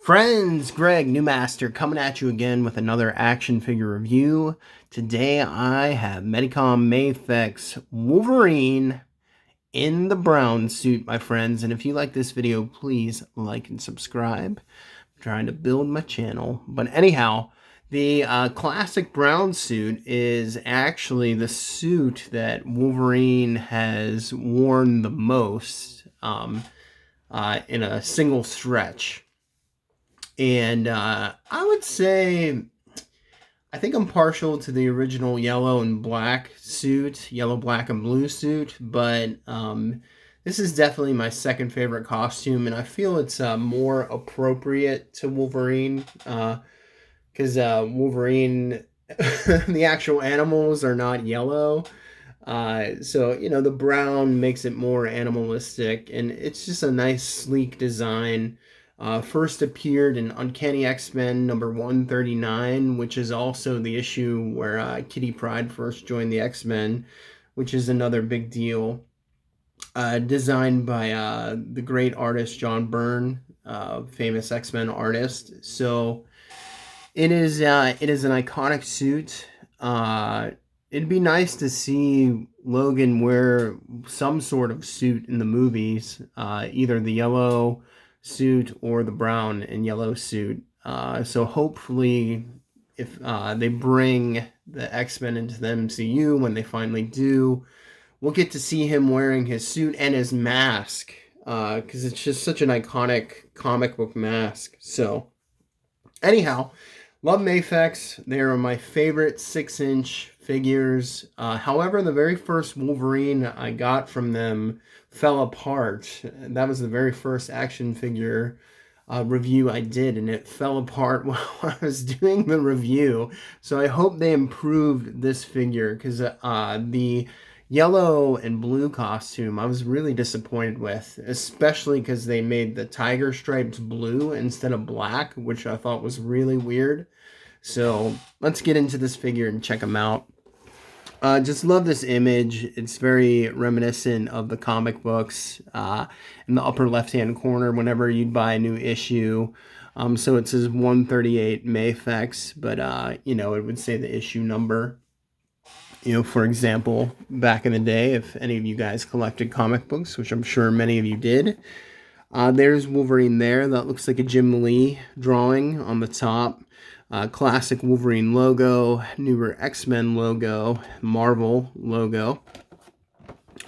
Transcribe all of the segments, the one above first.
Friends, Greg, New Master, coming at you again with another action figure review. Today I have Medicom Mafex Wolverine in the brown suit, my friends. And if you like this video, please like and subscribe. I'm trying to build my channel. But anyhow, the classic brown suit is actually the suit that Wolverine has worn the most in a single stretch. And I would say, I think I'm partial to the original yellow and black suit, yellow, black, and blue suit, but this is definitely my second favorite costume, and I feel it's more appropriate to Wolverine, because Wolverine, the actual animals are not yellow, so, you know, the brown makes it more animalistic, and it's just a nice, sleek design. First appeared in Uncanny X-Men number 139, which is also the issue where Kitty Pryde first joined the X-Men, which is another big deal. Designed by the great artist John Byrne, famous X-Men artist. So it is an iconic suit. It'd be nice to see Logan wear some sort of suit in the movies, either the yellow suit or the brown and yellow suit. So hopefully if they bring the X-Men into the MCU, when they finally do, we'll get to see him wearing his suit and his mask, because it's just such an iconic comic book mask. So anyhow, love Mafex. They are my favorite 6-inch figures. However, the very first Wolverine I got from them fell apart. That was the very first action figure review I did, and it fell apart while I was doing the review. So I hope they improved this figure, because the yellow and blue costume I was really disappointed with, especially because they made the tiger stripes blue instead of black, which I thought was really weird. So let's get into this figure and check them out. Just love this image. It's very reminiscent of the comic books in the upper left-hand corner whenever you'd buy a new issue. So it says 138 Mafex, but, you know, it would say the issue number. You know, for example, back in the day, if any of you guys collected comic books, which I'm sure many of you did, there's Wolverine there. That looks like a Jim Lee drawing on the top. Classic Wolverine logo, newer X-Men logo, Marvel logo.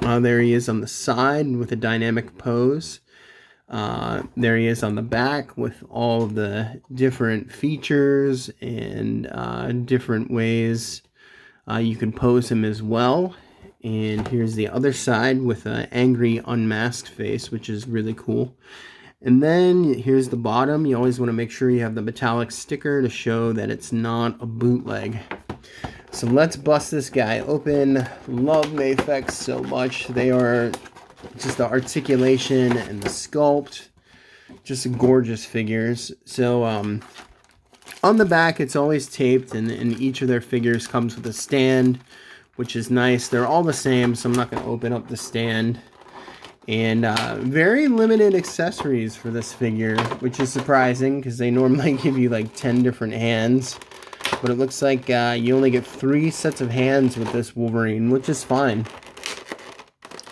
There he is on the side with a dynamic pose. There he is on the back with all the different features and different ways you can pose him as well. And here's the other side with an angry unmasked face, which is really cool. And then here's the bottom. You always want to make sure you have the metallic sticker to show that it's not a bootleg. So let's bust this guy open. Love Mafex so much. They are just the articulation and the sculpt. Just gorgeous figures. So on the back, it's always taped, and each of their figures comes with a stand, which is nice. They're all the same, so I'm not going to open up the stand. And very limited accessories for this figure, which is surprising because they normally give you like 10 different hands. But it looks like you only get 3 sets of hands with this Wolverine, which is fine.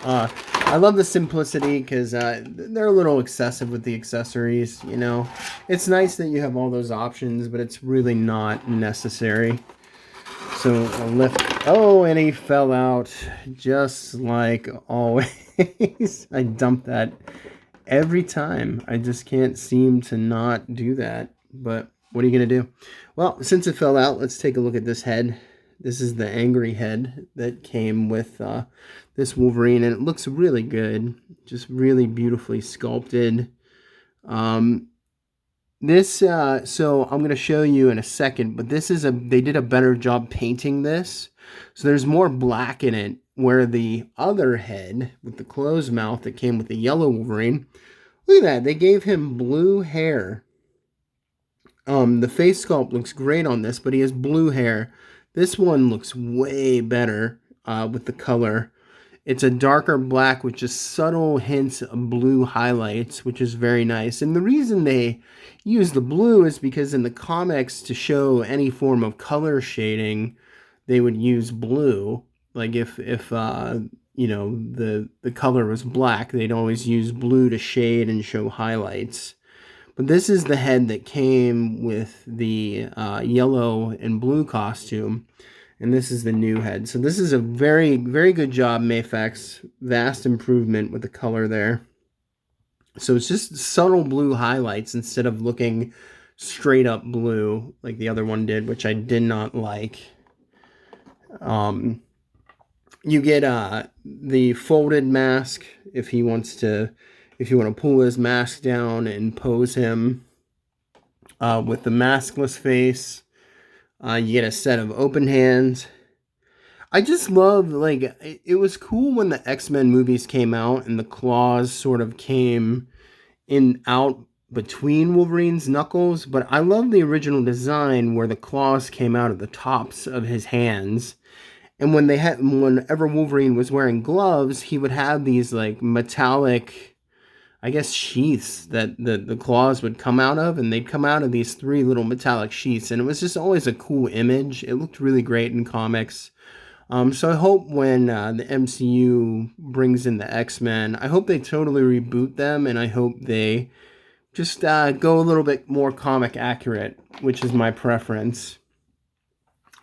I love the simplicity because they're a little excessive with the accessories, you know. It's nice that you have all those options, but it's really not necessary. So I'll lift. Oh, and he fell out just like always. I dump that every time. I just can't seem to not do that. But what are you going to do? Well, since it fell out, let's take a look at this head. This is the angry head that came with this Wolverine, and it looks really good. Just really beautifully sculpted. So I'm going to show you in a second, but they did a better job painting this. So there's more black in it, where the other head with the closed mouth that came with the yellow Wolverine, look at that, they gave him blue hair. The face sculpt looks great on this, but he has blue hair. This one looks way better with the color. It's a darker black with just subtle hints of blue highlights, which is very nice. And the reason they use the blue is because in the comics, to show any form of color shading, they would use blue. Like if you know, the color was black, they'd always use blue to shade and show highlights. But this is the head that came with the yellow and blue costume. And this is the new head. So this is a very, very good job, Mafex. Vast improvement with the color there. So it's just subtle blue highlights instead of looking straight up blue like the other one did, which I did not like. You get the folded mask if you want to pull his mask down and pose him with the maskless face. You get a set of open hands. I just love, like, it was cool when the X-Men movies came out and the claws sort of came out between Wolverine's knuckles, but I love the original design where the claws came out of the tops of his hands. And whenever Wolverine was wearing gloves, he would have these like metallic, I guess, sheaths that the claws would come out of, and they'd come out of these 3 little metallic sheaths, and it was just always a cool image. It looked really great in comics. So I hope when the MCU brings in the X-Men, I hope they totally reboot them, and I hope they just go a little bit more comic accurate, which is my preference.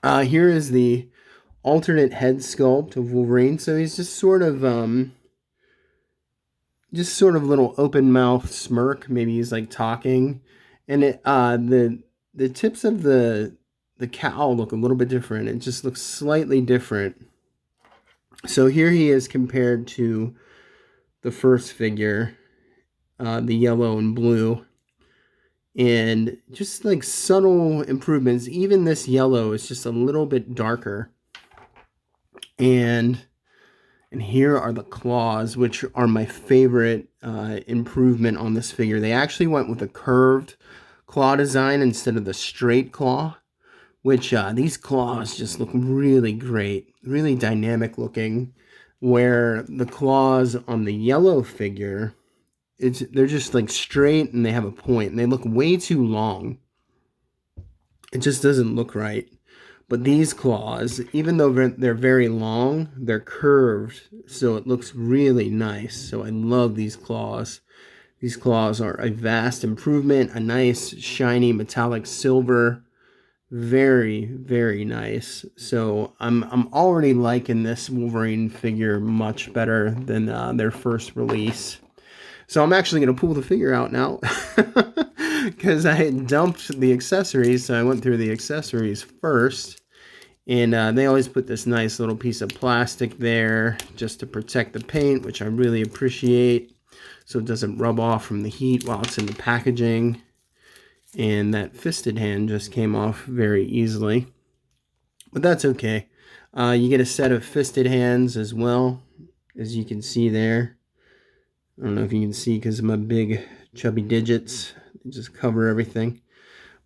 Here is the alternate head sculpt of Wolverine. So he's just sort of little open mouth smirk. Maybe he's like talking, and the tips of the cowl look a little bit different. It just looks slightly different. So here he is compared to the first figure, the yellow and blue, and just like subtle improvements. Even this yellow is just a little bit darker. And here are the claws, which are my favorite improvement on this figure. They actually went with a curved claw design instead of the straight claw, which these claws just look really great, really dynamic looking, where the claws on the yellow figure, they're just like straight and they have a point, and they look way too long. It just doesn't look right. But these claws, even though they're very long, they're curved, so it looks really nice. So I love these claws. These claws are a vast improvement, a nice shiny metallic silver. Very, very nice. So I'm already liking this Wolverine figure much better than their first release. So I'm actually going to pull the figure out now because I had dumped the accessories. So I went through the accessories first. And they always put this nice little piece of plastic there just to protect the paint, which I really appreciate, so it doesn't rub off from the heat while it's in the packaging. And that fisted hand just came off very easily, but that's okay. You get a set of fisted hands as well, as you can see there. I don't know if you can see because of my big chubby digits. They just cover everything.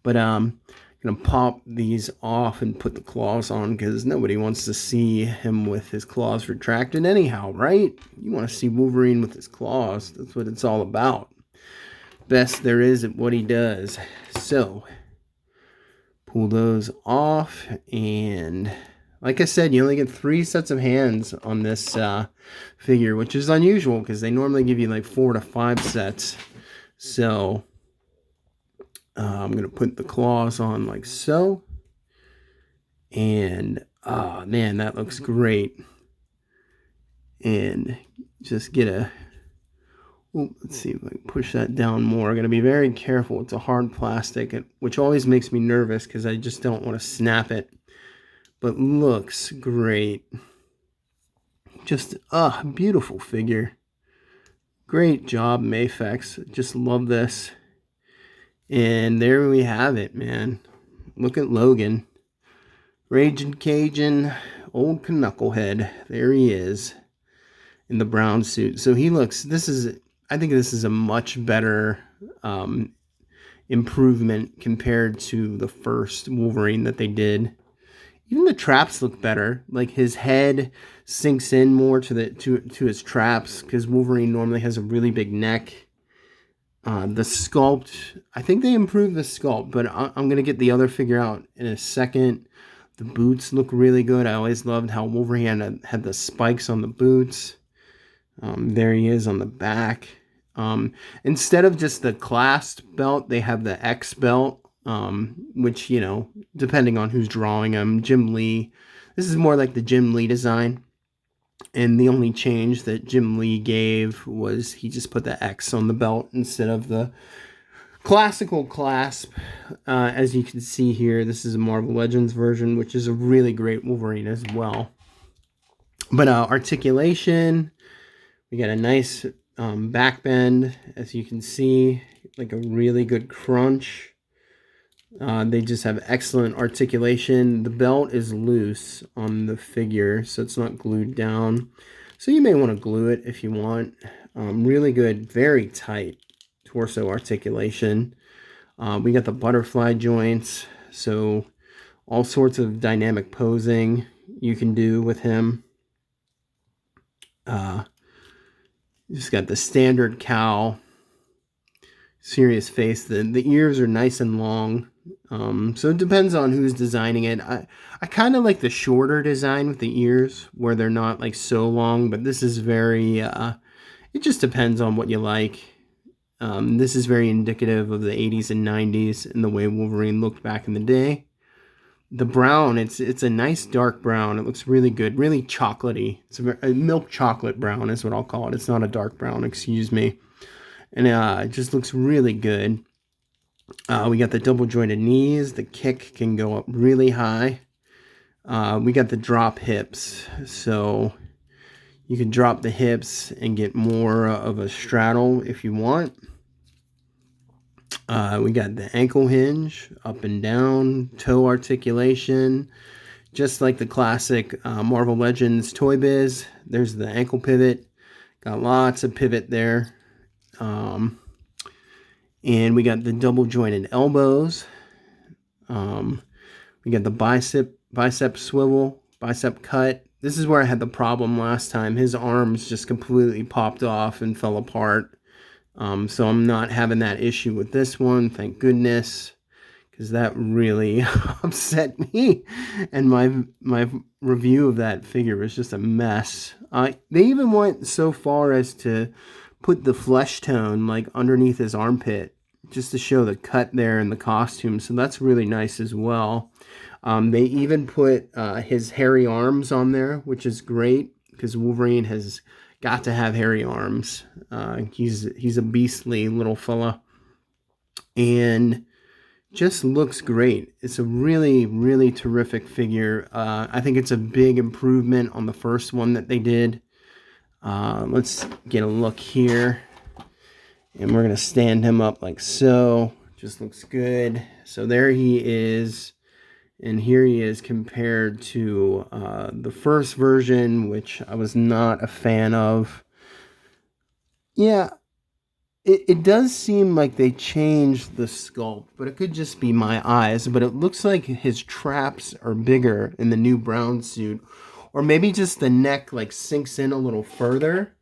But I'm going to pop these off and put the claws on because nobody wants to see him with his claws retracted anyhow, right? You want to see Wolverine with his claws. That's what it's all about. Best there is at what he does. So, pull those off, and like I said, you only get 3 sets of hands on this figure, which is unusual because they normally give you like 4 to 5 sets. So, I'm going to put the claws on like so, and man, that looks great. And just get a, let's see if I can push that down more. I'm going to be very careful. It's a hard plastic, which always makes me nervous because I just don't want to snap it. But looks great. Just a beautiful figure. Great job, Mafex. Just love this. And there we have it, man. Look at Logan. Raging Cajun, old Knucklehead. There he is in the brown suit. So he looks, I think this is a much better improvement compared to the first Wolverine that they did Even the traps look better. Like his head sinks in more to his traps, because Wolverine normally has a really big neck. The sculpt, I think they improved the sculpt, but I'm gonna get the other figure out in a second. The boots look really good. I always loved how Wolverine had the spikes on the boots. There he is on the back. Instead of just the clasped belt, they have the X belt, which, you know, depending on who's drawing them. Jim Lee, this is more like the Jim Lee design. And the only change that Jim Lee gave was he just put the X on the belt instead of the classical clasp. As you can see here, this is a Marvel Legends version, which is a really great Wolverine as well. But articulation, we got a nice back bend, as you can see, like a really good crunch. They just have excellent articulation. The belt is loose on the figure, so it's not glued down. So you may want to glue it if you want. Really good, very tight torso articulation. We got the butterfly joints, so all sorts of dynamic posing you can do with him. Just got the standard cowl, serious face. The ears are nice and long. So it depends on who's designing it. I kind of like the shorter design with the ears, where they're not like so long, but this is very, it just depends on what you like. This is very indicative of the 80s and 90s and the way Wolverine looked back in the day. The brown, it's a nice dark brown. It looks really good, really chocolatey. It's a milk chocolate brown is what I'll call it. It's not a dark brown, excuse me. And it just looks really good. We got the double jointed knees. The kick can go up really high. We got the drop hips, so you can drop the hips and get more of a straddle if you want. We got the ankle hinge, up and down, toe articulation, just like the classic Marvel Legends Toy Biz. There's the ankle pivot. Got lots of pivot there. And we got the double jointed elbows. We got the bicep swivel, bicep cut. This is where I had the problem last time. His arms just completely popped off and fell apart. So I'm not having that issue with this one, thank goodness, because that really upset me. And my review of that figure was just a mess. They even went so far as to put the flesh tone like underneath his armpit, just to show the cut there in the costume. So that's really nice as well. They even put his hairy arms on there, which is great, because Wolverine has got to have hairy arms. He's a beastly little fella, and just looks great. It's a really, really terrific figure. I think it's a big improvement on the first one that they did. Let's get a look here, and we're gonna stand him up like so. Just looks good. So there he is. And here he is compared to the first version, which I was not a fan of. Yeah, it does seem like they changed the sculpt, but it could just be my eyes. But it looks like his traps are bigger in the new brown suit. Or maybe just the neck like sinks in a little further.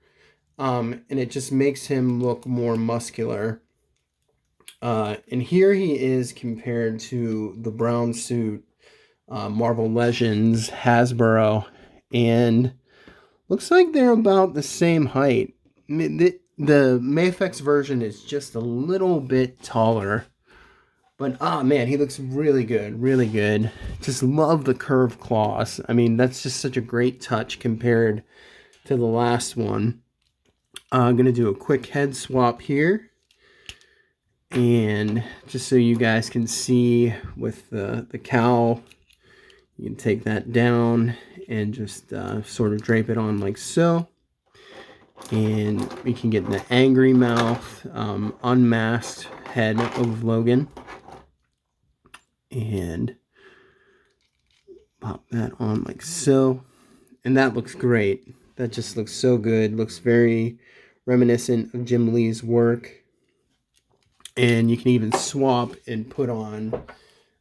And it just makes him look more muscular. And here he is compared to the brown suit, Marvel Legends Hasbro, and looks like they're about the same height. The Mafex version is just a little bit taller, but man, he looks really good, really good. Just love the curved claws. I mean, that's just such a great touch compared to the last one. I'm gonna do a quick head swap here. And just so you guys can see with the cowl, you can take that down and just sort of drape it on like so. And we can get the angry mouth, unmasked head of Logan. And pop that on like so. And that looks great. That just looks so good. Looks very reminiscent of Jim Lee's work. And you can even swap and put on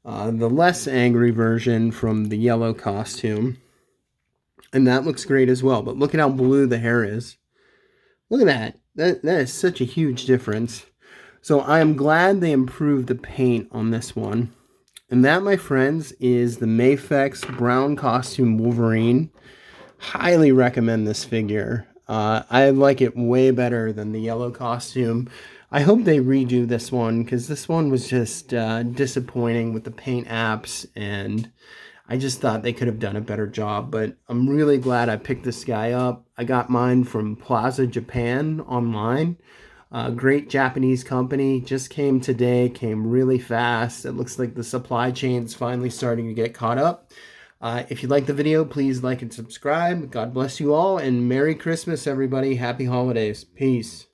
the less angry version from the yellow costume. And that looks great as well. But look at how blue the hair is. Look at that. That is such a huge difference. So I am glad they improved the paint on this one. And that, my friends, is the Mafex Brown Costume Wolverine. Highly recommend this figure. I like it way better than the yellow costume. I hope they redo this one, because this one was just disappointing with the paint apps, and I just thought they could have done a better job. But I'm really glad I picked this guy up. I got mine from Plaza Japan online. Great Japanese company. Just came today, came really fast. It looks like the supply chain's finally starting to get caught up. If you like the video, please like and subscribe. God bless you all, and Merry Christmas, everybody. Happy holidays. Peace.